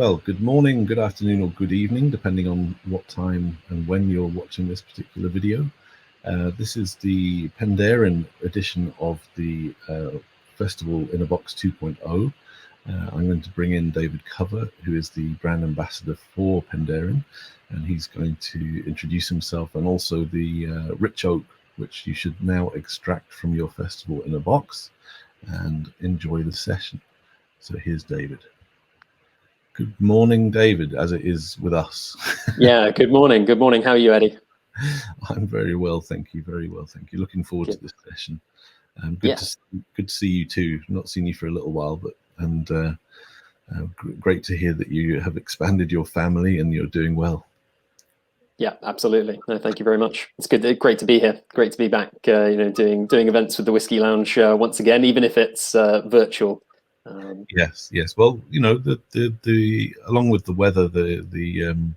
Well, good morning, good afternoon, or good evening, depending on what time and when you're watching this particular video. This is the Penderyn edition of the Festival in a Box 2.0. I'm going to bring in David Cover, who is the brand ambassador for Penderyn, and he's going to introduce himself and also the rich oak, which you should now extract from your festival in a box and enjoy the session. So here's David. Good morning, David, as it is with us. Yeah, good morning. Good morning. How are you, Eddie? I'm very well, thank you. Very well, thank you. Looking forward to this session. Good to see you too. Not seen you for a little while, but great to hear that you have expanded your family and you're doing well. Yeah, absolutely. No, thank you very much. It's good, great to be here. Great to be back. Doing events with the Whiskey Lounge once again, even if it's virtual. Yes. Well, the along with the weather, the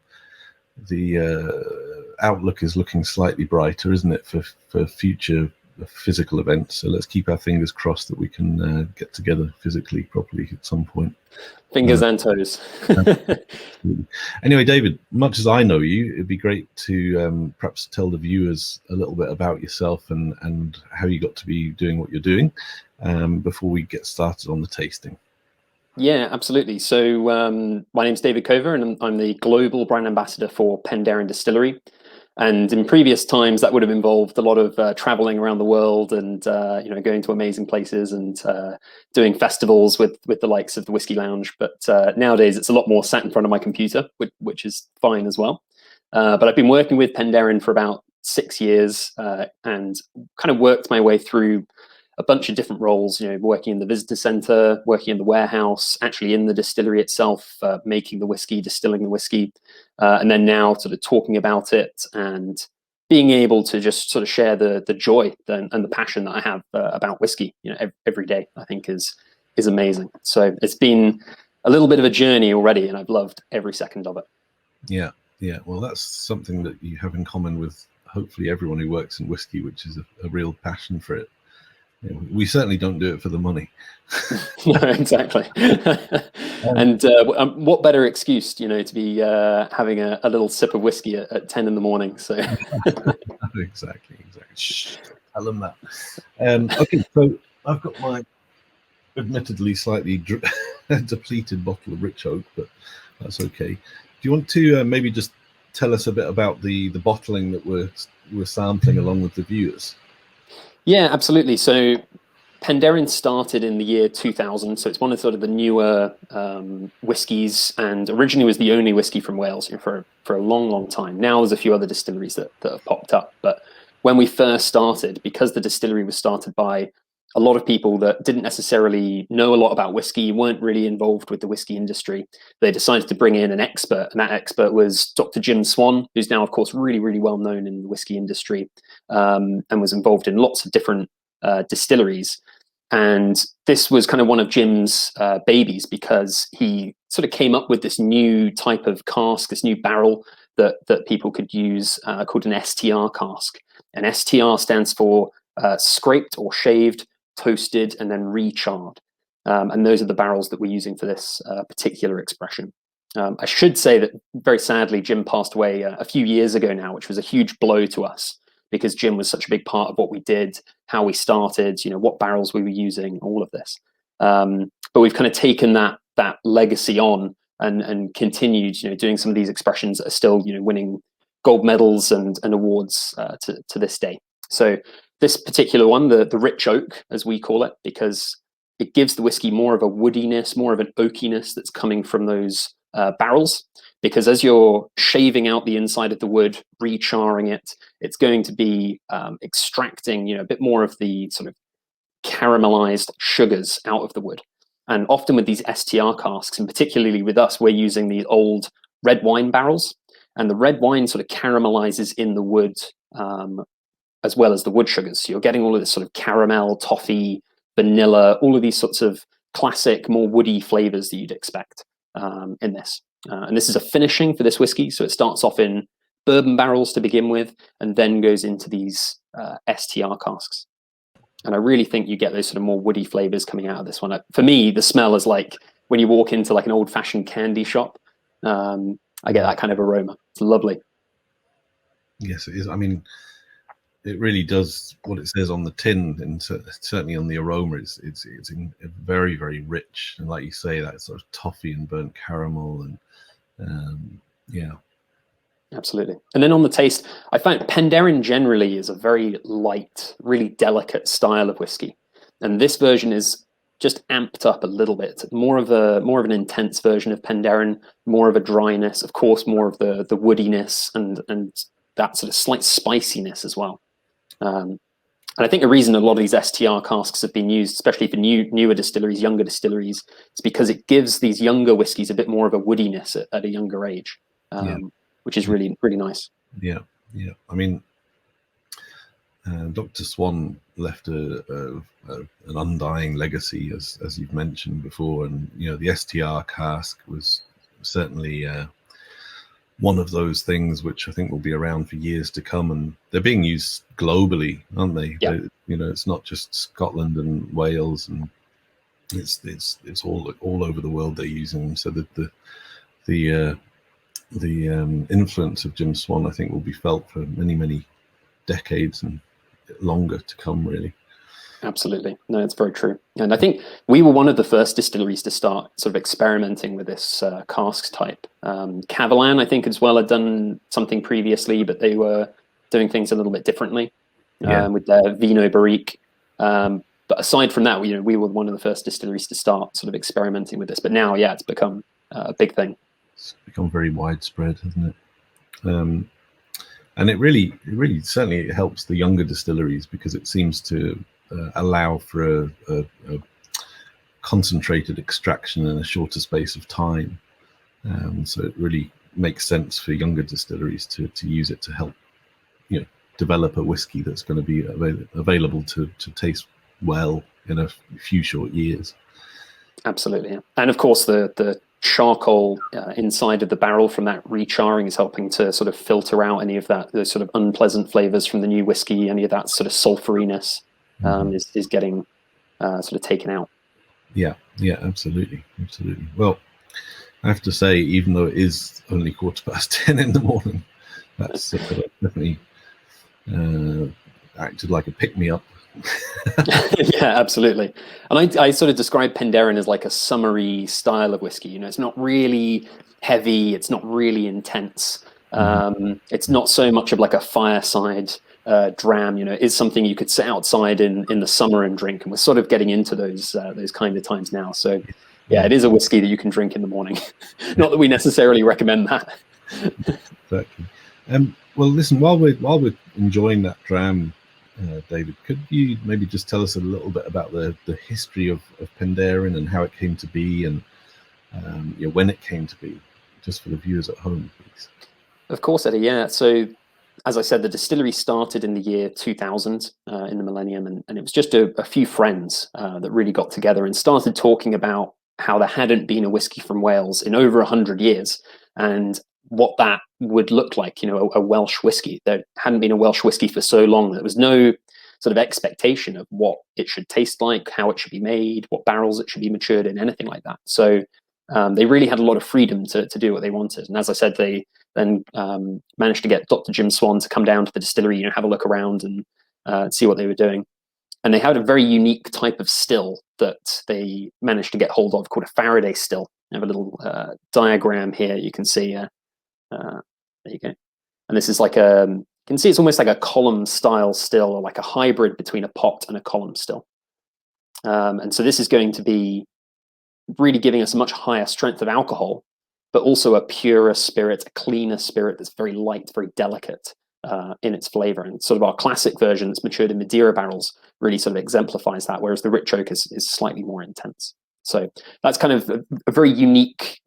outlook is looking slightly brighter, isn't it, for future physical events? So let's keep our fingers crossed that we can get together physically properly at some point. Fingers and toes. Anyway, David, much as I know you, it'd be great to perhaps tell the viewers a little bit about yourself and how you got to be doing what you're doing before we get started on the tasting. Yeah, absolutely. So my name's David Cover, and I'm the global brand ambassador for Penderyn Distillery. And in previous times, that would have involved a lot of traveling around the world and going to amazing places and doing festivals with the likes of the Whiskey Lounge. But nowadays, it's a lot more sat in front of my computer, which is fine as well. But I've been working with Penderyn for about 6 years and kind of worked my way through a bunch of different roles, working in the visitor center, working in the warehouse, actually in the distillery itself, making the whiskey, distilling the whiskey, and then now sort of talking about it and being able to just sort of share the joy and the passion that I have about whiskey, every day, I think is amazing. So it's been a little bit of a journey already, and I've loved every second of it. Yeah. Well, that's something that you have in common with hopefully everyone who works in whiskey, which is a real passion for it. We certainly don't do it for the money. No, exactly. And what better excuse, to be having a little sip of whiskey at 10 in the morning. So exactly. Shh, tell them that. Okay, so I've got my admittedly slightly depleted bottle of rich oak, but that's okay. Do you want to maybe just tell us a bit about the bottling that we're sampling along with the viewers? Yeah, absolutely. So Penderyn started in the year 2000, so it's one of sort of the newer whiskies, and originally was the only whiskey from Wales for a long time. Now there's a few other distilleries that have popped up, but when we first started, because the distillery was started by a lot of people that didn't necessarily know a lot about whiskey, weren't really involved with the whiskey industry, they decided to bring in an expert, and that expert was Dr. Jim Swan, who's now, of course, really, really well known in the whiskey industry, and was involved in lots of different distilleries. And this was kind of one of Jim's babies, because he sort of came up with this new type of cask, this new barrel that people could use called an STR cask. And STR stands for scraped or shaved, toasted, and then recharred. And those are the barrels that we're using for this particular expression. I should say that very sadly, Jim passed away a few years ago now, which was a huge blow to us, because Jim was such a big part of what we did, how we started, what barrels we were using, all of this. But we've kind of taken that legacy on and continued, doing some of these expressions that are still, winning gold medals and awards to this day. So this particular one, the rich oak, as we call it, because it gives the whiskey more of a woodiness, more of an oakiness that's coming from those barrels. Because as you're shaving out the inside of the wood, recharring it, it's going to be extracting, a bit more of the sort of caramelized sugars out of the wood. And often with these STR casks, and particularly with us, we're using the old red wine barrels, and the red wine sort of caramelizes in the wood as well as the wood sugars. So you're getting all of this sort of caramel, toffee, vanilla, all of these sorts of classic, more woody flavors that you'd expect in this. And this is a finishing for this whiskey. So it starts off in bourbon barrels to begin with, and then goes into these STR casks. And I really think you get those sort of more woody flavors coming out of this one. For me, the smell is like when you walk into like an old-fashioned candy shop. I get that kind of aroma. It's lovely. Yes, it is. I mean, it really does what it says on the tin, and certainly on the aroma. It's very, very rich, and like you say, that sort of toffee and burnt caramel, and yeah. Absolutely. And then on the taste, I find Penderyn generally is a very light, really delicate style of whiskey, and this version is just amped up a little bit. More of an intense version of Penderyn, more of a dryness, of course, more of the woodiness and that sort of slight spiciness as well. And I think the reason a lot of these STR casks have been used, especially for newer distilleries, younger distilleries, is because it gives these younger whiskies a bit more of a woodiness at a younger age, which is really, really nice. Yeah, yeah. I mean, Dr. Swan left an undying legacy, as you've mentioned before, and the STR cask was certainly one of those things which I think will be around for years to come, and they're being used globally, aren't they? Yeah. It's not just Scotland and Wales, and it's all over the world they're using them. So that the influence of Jim Swan, I think, will be felt for many, many decades and longer to come, really. Absolutely. No, it's very true. And I think we were one of the first distilleries to start sort of experimenting with this cask type. Cavalan, I think, as well, had done something previously, but they were doing things a little bit differently with their Vino Barrique. But aside from that, we were one of the first distilleries to start sort of experimenting with this. But now, it's become a big thing. It's become very widespread, hasn't it? And it really certainly helps the younger distilleries, because it seems to allow for a concentrated extraction in a shorter space of time. So it really makes sense for younger distilleries to use it to help develop a whiskey that's going to be available to taste well in a few short years. Absolutely. And of course the charcoal inside of the barrel from that recharring is helping to sort of filter out any of those sort of unpleasant flavors from the new whiskey. Any of that sort of sulfuriness is getting sort of taken out. Yeah, absolutely. Well, I have to say, even though it is only 10:15 in the morning, that's definitely acted like a pick-me-up. Yeah, absolutely. And I sort of describe Penderyn as like a summery style of whiskey. It's not really heavy, it's not really intense. It's not so much of like a fireside dram. It's something you could sit outside in the summer and drink, and we're sort of getting into those kind of times now. So it is a whiskey that you can drink in the morning. Not that we necessarily recommend that. Exactly. Well, listen, while we're enjoying that dram, David, could you maybe just tell us a little bit about the history of Penderyn and how it came to be, and when it came to be, just for the viewers at home, please? Of course, Eddie. Yeah. So, as I said, the distillery started in the year 2000, in the millennium, and it was just a few friends that really got together and started talking about how there hadn't been a whiskey from Wales in over 100 years, and what that would look like, a Welsh whiskey. There hadn't been a Welsh whiskey for so long. There was no sort of expectation of what it should taste like, how it should be made, what barrels it should be matured in, anything like that. So they really had a lot of freedom to do what they wanted. And as I said, they then managed to get Dr. Jim Swan to come down to the distillery, have a look around and see what they were doing. And they had a very unique type of still that they managed to get hold of called a Faraday still. I have a little diagram here you can see. There you go. And this is like you can see it's almost like a column style still, or like a hybrid between a pot and a column still. And so this is going to be really giving us a much higher strength of alcohol, but also a purer spirit, a cleaner spirit that's very light, very delicate in its flavor. And sort of our classic version that's matured in Madeira barrels really sort of exemplifies that, whereas the rich oak is slightly more intense. So that's kind of a very unique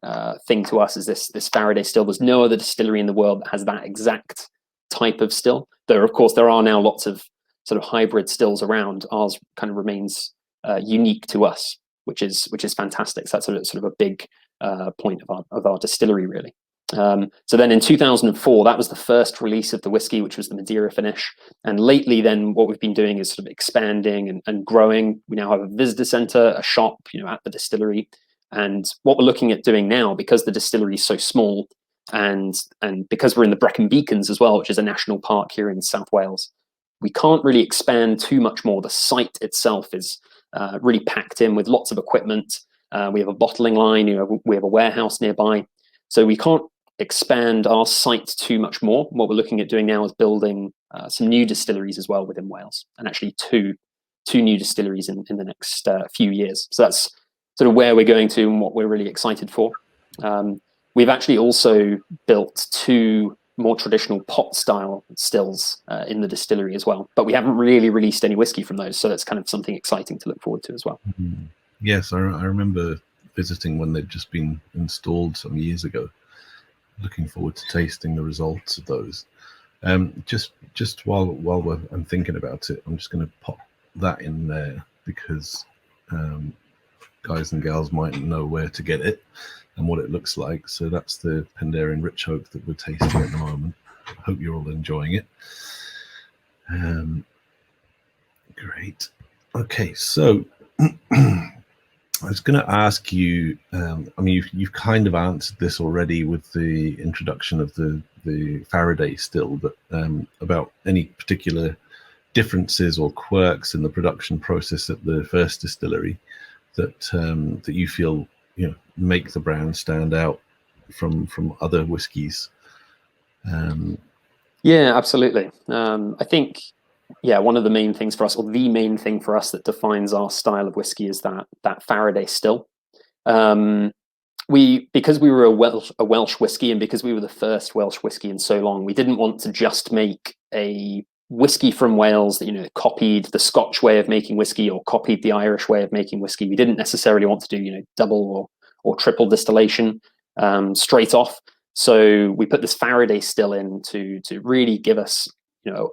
thing to us, is this Faraday still. There's no other distillery in the world that has that exact type of still. Though, of course, there are now lots of sort of hybrid stills around. Ours kind of remains unique to us, which is fantastic. So that's sort of a big point of our distillery, really. So then in 2004, that was the first release of the whiskey, which was the Madeira finish. And lately then what we've been doing is sort of expanding and growing. We now have a visitor center, a shop, at the distillery. And what we're looking at doing now, because the distillery is so small, and because we're in the Brecon Beacons as well, which is a national park here in South Wales, we can't really expand too much more. The site itself is really packed in with lots of equipment. We have a bottling line, we have a warehouse nearby. So we can't expand our site too much more. What we're looking at doing now is building some new distilleries as well within Wales, and actually two new distilleries in the next few years. So that's sort of where we're going to and what we're really excited for. We've actually also built 2 more traditional pot style stills in the distillery as well, but we haven't really released any whiskey from those, so that's kind of something exciting to look forward to as well. Mm-hmm. Yes, I remember visiting when they'd just been installed some years ago. Looking forward to tasting the results of those. Just while I'm thinking about it, I'm just going to pop that in there because guys and gals might know where to get it and what it looks like. So that's the Penderyn Rich Oak that we're tasting at the moment. I hope you're all enjoying it. Great. Okay, so I was going to ask you, I mean, you've kind of answered this already with the introduction of the Faraday still, but about any particular differences or quirks in the production process at the first distillery that that you feel make the brand stand out from other whiskies. Yeah, absolutely. I think, one of the main things for us, or the main thing for us that defines our style of whiskey, is that Faraday still. Because we were a Welsh whiskey, and because we were the first Welsh whiskey in so long, we didn't want to just make a whiskey from Wales that copied the Scotch way of making whiskey or copied the Irish way of making whiskey. We didn't necessarily want to do double or triple distillation straight off. So we put this Faraday still in to really give us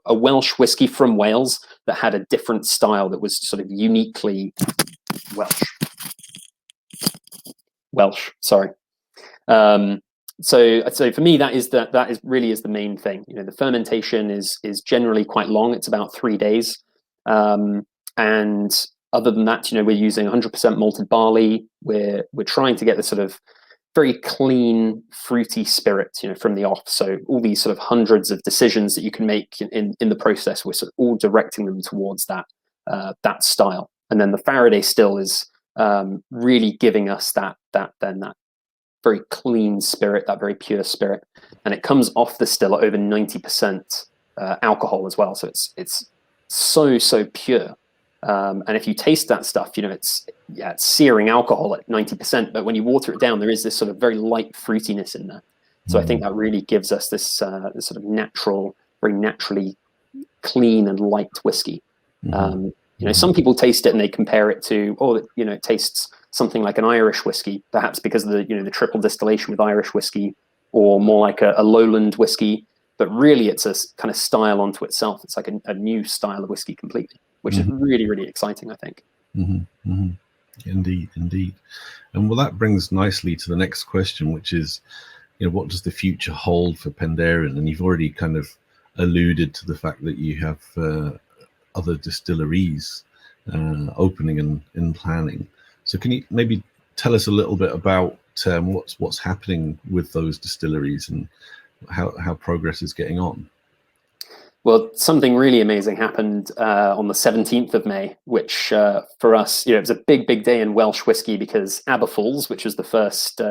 a Welsh whiskey from Wales that had a different style that was sort of uniquely Welsh. Sorry. So for me, that is really the main thing. The fermentation is generally quite long. It's about 3 days, and other than that, we're using 100% malted barley. We're trying to get this sort of very clean, fruity spirit, from the off. So all these sort of hundreds of decisions that you can make in the process, we're sort of all directing them towards that style. And then the Faraday still is really giving us that very clean spirit, that very pure spirit, and it comes off the still at over 90% alcohol as well. So it's so pure. And if you taste that stuff, it's searing alcohol at 90%, but when you water it down, there is this sort of very light fruitiness in there. So I think that really gives us this sort of natural, very naturally clean and light whiskey. Some people taste it and they compare it to, it tastes something like an Irish whiskey, perhaps because of the triple distillation with Irish whiskey, or more like a lowland whiskey. But really, it's a kind of style onto itself. It's like a new style of whiskey completely, which is really, really exciting, I think. Indeed. And well, that brings nicely to the next question, which is, what does the future hold for Penderyn? And you've already kind of alluded to the fact that you have other distilleries opening and in planning. So can you maybe tell us a little bit about what's happening with those distilleries and how progress is getting on? Well, something really amazing happened on the 17th of May, which for us, it was a big day in Welsh whiskey, because Aberfoyles, which was the first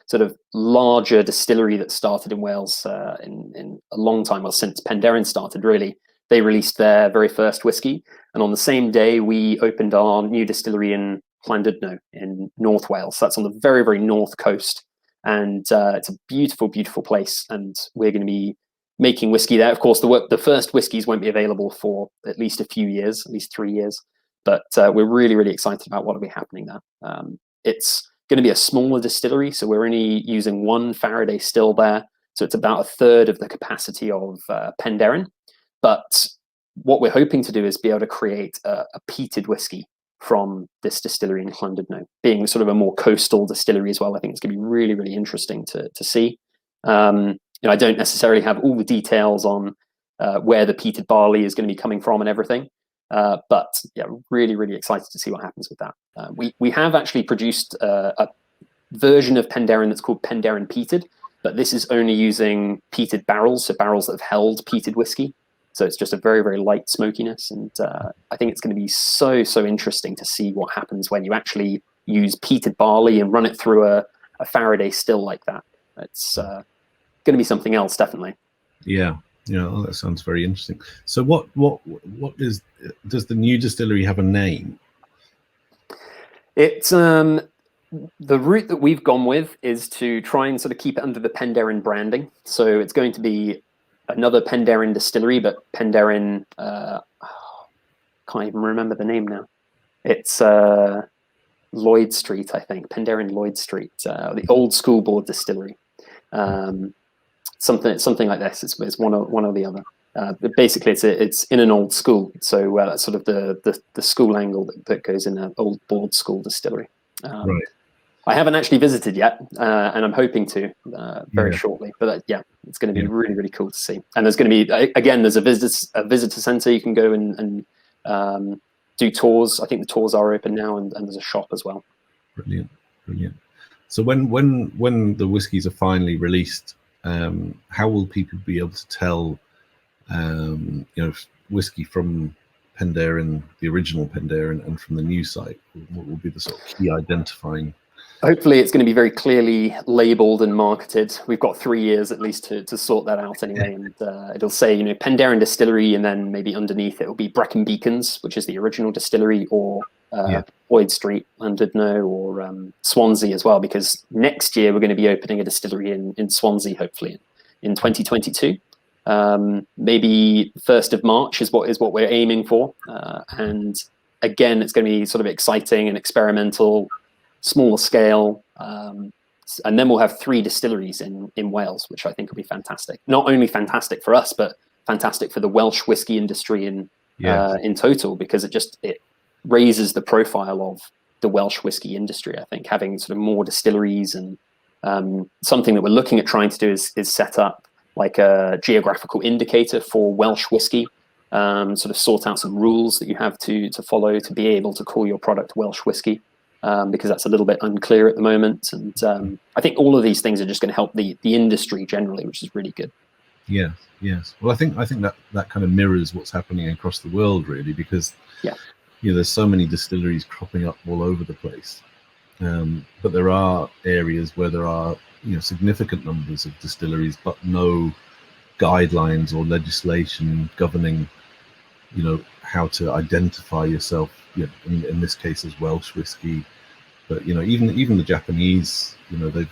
sort of larger distillery that started in Wales in a long time, well, since Penderyn started, really, they released their very first whiskey. And on the same day, we opened our new distillery in Llandudno in North Wales. So that's on the very, very north coast. And it's a beautiful, beautiful place. And we're going to be making whiskey there. Of course, the first whiskies won't be available for at least a few years, at least 3 years. But we're really, really excited about what will be happening there. It's going to be a smaller distillery, so we're only using one Faraday still there. So it's about a third of the capacity of Penderyn. But what we're hoping to do is be able to create a peated whiskey from this distillery in Llandudno, being sort of a more coastal distillery as well. I think it's going to be really, really interesting to see. I don't necessarily have all the details on where the peated barley is going to be coming from and everything, but really, really excited to see what happens with that. We have actually produced a version of Penderyn that's called Penderyn peated, but this is only using peated barrels, so barrels that have held peated whiskey. So it's just a very, very light smokiness. And I think it's going to be so, so interesting to see what happens when you actually use peated barley and run it through a Faraday still like that. It's going to be something else, definitely. Yeah. Oh, that sounds very interesting. So does the new distillery have a name? It's the route that we've gone with is to try and sort of keep it under the Penderyn branding. So it's going to be another Penderyn distillery, but Penderyn, can't even remember the name now. It's Lloyd Street, I think. Penderyn Lloyd Street, the old school board distillery. Something like this. It's one or the other. But basically, it's in an old school. So that's sort of the school angle that goes in an old board school distillery. Right. I haven't actually visited yet, and I'm hoping to very shortly. But it's going to be really, really cool to see. And there's going to be, again, there's a visitor center. You can go and do tours. I think the tours are open now, and there's a shop as well. Brilliant. So when the whiskies are finally released, how will people be able to tell, whiskey from Penderyn, the original Penderyn, and from the new site? What will be the sort of key identifying? Hopefully it's going to be very clearly labeled and marketed. We've got 3 years at least to sort that out anyway. And it'll say, Penderyn Distillery, and then maybe underneath it will be Brecon Beacons, which is the original distillery, or Lloyd Street, Llandudno, or Swansea as well, because next year we're going to be opening a distillery in Swansea, hopefully in 2022. Maybe 1st of March is what we're aiming for. And again, it's going to be sort of exciting and experimental, smaller scale, and then we'll have 3 distilleries in Wales, which I think will be fantastic. Not only fantastic for us, but fantastic for the Welsh whiskey industry in total, because it raises the profile of the Welsh whiskey industry. I think having sort of more distilleries, and something that we're looking at trying to do is set up like a geographical indicator for Welsh whiskey, sort of sort out some rules that you have to follow to be able to call your product Welsh whiskey. Because that's a little bit unclear at the moment, and I think all of these things are just going to help the industry generally, which is really good. Yes. Well, I think that kind of mirrors what's happening across the world, really, because there's so many distilleries cropping up all over the place, but there are areas where there are significant numbers of distilleries, but no guidelines or legislation governing how to identify yourself. In this case as Welsh whiskey, but even the Japanese, they've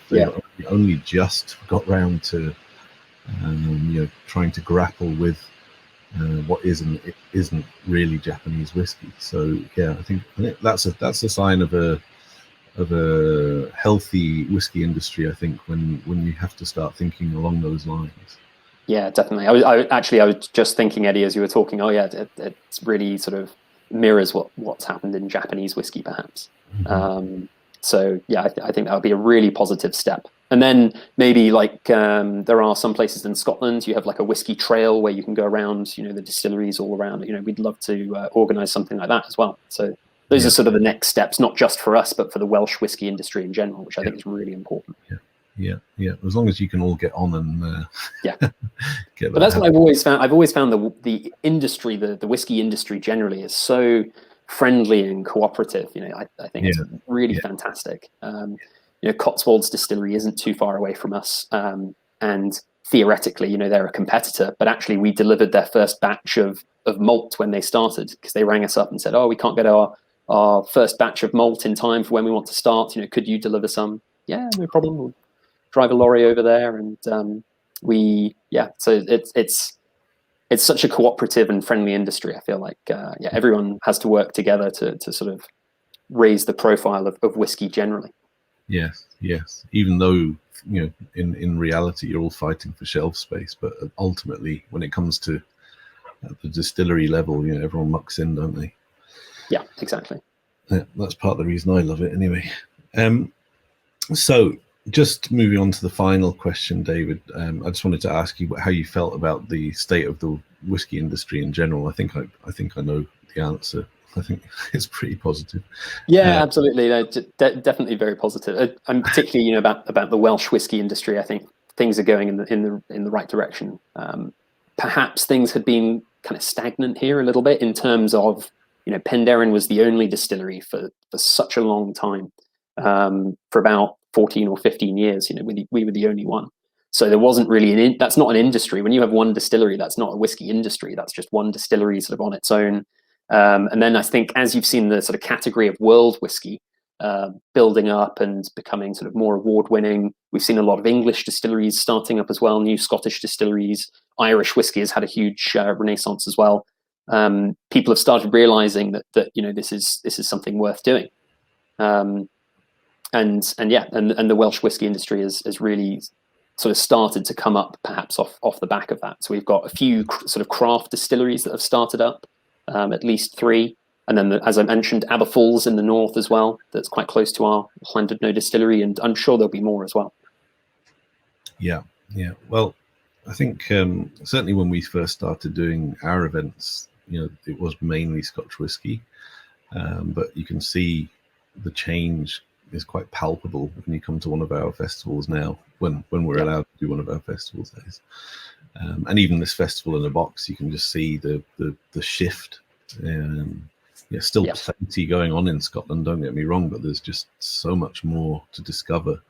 only just got round to trying to grapple with what isn't really Japanese whiskey. So I think that's a sign of a healthy whiskey industry. I think when you have to start thinking along those lines. Yeah, definitely. I was just thinking, Eddie, as you were talking. It's really sort of mirrors what's happened in Japanese whiskey, perhaps. I think that would be a really positive step. And then maybe there are some places in Scotland, you have like a whiskey trail where you can go around, the distilleries all around. We'd love to organise something like that as well. So those are sort of the next steps, not just for us, but for the Welsh whiskey industry in general, which I think is really important. Yeah. As long as you can all get on and get that. But that's what I've always found. I've always found the industry, the whiskey industry generally, is so friendly and cooperative. I think it's really fantastic. Cotswolds Distillery isn't too far away from us, and theoretically, they're a competitor. But actually, we delivered their first batch of malt when they started, because they rang us up and said, "Oh, we can't get our first batch of malt in time for when we want to start. Could you deliver some?" Yeah, no problem. We'll drive a lorry over there, and so it's such a cooperative and friendly industry. I feel like everyone has to work together to sort of raise the profile of whiskey generally. Yes. Even though in reality you're all fighting for shelf space, but ultimately when it comes to the distillery level, everyone mucks in, don't they? Yeah, exactly. Yeah, that's part of the reason I love it anyway. So just moving on to the final question, David, I just wanted to ask you how you felt about the state of the whiskey industry in general. I think I know the answer. I think it's pretty positive. Yeah, absolutely. No, definitely very positive. And particularly, about the Welsh whiskey industry, I think things are going in the right direction. Perhaps things had been kind of stagnant here a little bit in terms of, Penderyn was the only distillery for such a long time, for about 14 or 15 years. We were the only one. So there wasn't really that's not an industry. When you have one distillery, that's not a whiskey industry. That's just one distillery sort of on its own. And then I think as you've seen the sort of category of world whiskey building up and becoming sort of more award-winning, we've seen a lot of English distilleries starting up as well, new Scottish distilleries. Irish whiskey has had a huge renaissance as well. People have started realizing that this is something worth doing. And the Welsh whiskey industry has really sort of started to come up perhaps off the back of that. So we've got a few sort of craft distilleries that have started up. At least 3, and then as I mentioned, Aberfoyle's in the north as well. That's quite close to our Llandudno distillery, and I'm sure there'll be more as well. Yeah. Well, I think certainly when we first started doing our events, it was mainly Scotch whisky, but you can see the change is quite palpable when you come to one of our festivals now. When we're allowed to do one of our festivals, that is. And even this festival in a box, you can just see the shift. Still plenty going on in Scotland, don't get me wrong, but there's just so much more to discover.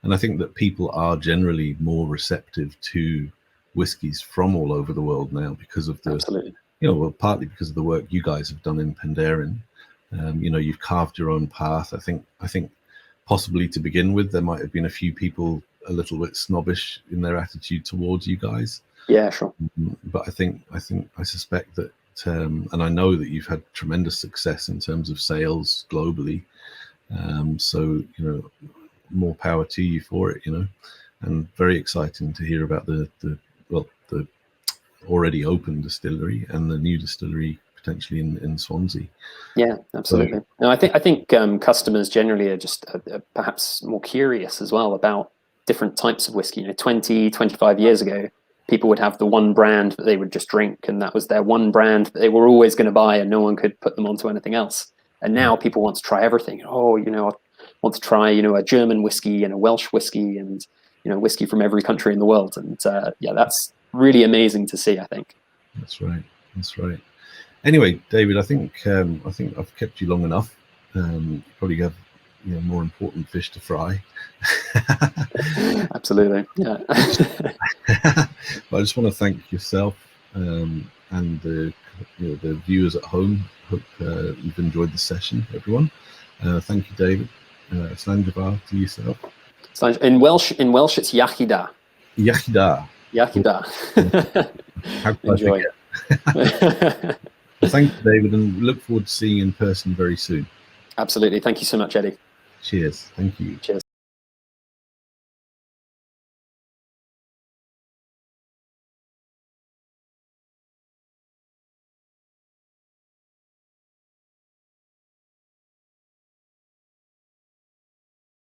And I think that people are generally more receptive to whiskies from all over the world now because of Absolutely. Partly because of the work you guys have done in Penderyn. You've carved your own path. I think possibly to begin with, there might have been a few people a little bit snobbish in their attitude towards you guys. Yeah, sure. But I suspect that, and I know that you've had tremendous success in terms of sales globally. So more power to you for it. And very exciting to hear about the already open distillery and the new distillery potentially in Swansea. Yeah, absolutely. No, I think customers generally are just perhaps more curious as well about different types of whiskey. 20, 25 years ago, people would have the one brand that they would just drink, and that was their one brand that they were always going to buy, and no one could put them onto anything else. And now people want to try everything. I want to try, a German whiskey and a Welsh whiskey and, whiskey from every country in the world. And that's really amazing to see, I think. That's right. Anyway, David, I think I've kept you long enough. Probably have more important fish to fry. Absolutely, yeah. But I just want to thank yourself and the viewers at home. Hope you've enjoyed the session, everyone. Thank you, David. Slàinte to yourself. In Welsh, it's Iechyd da. Iechyd. How could Enjoy. I forget? Well, thank you, David, and look forward to seeing you in person very soon. Absolutely. Thank you so much, Eddie. Cheers. Thank you. Cheers.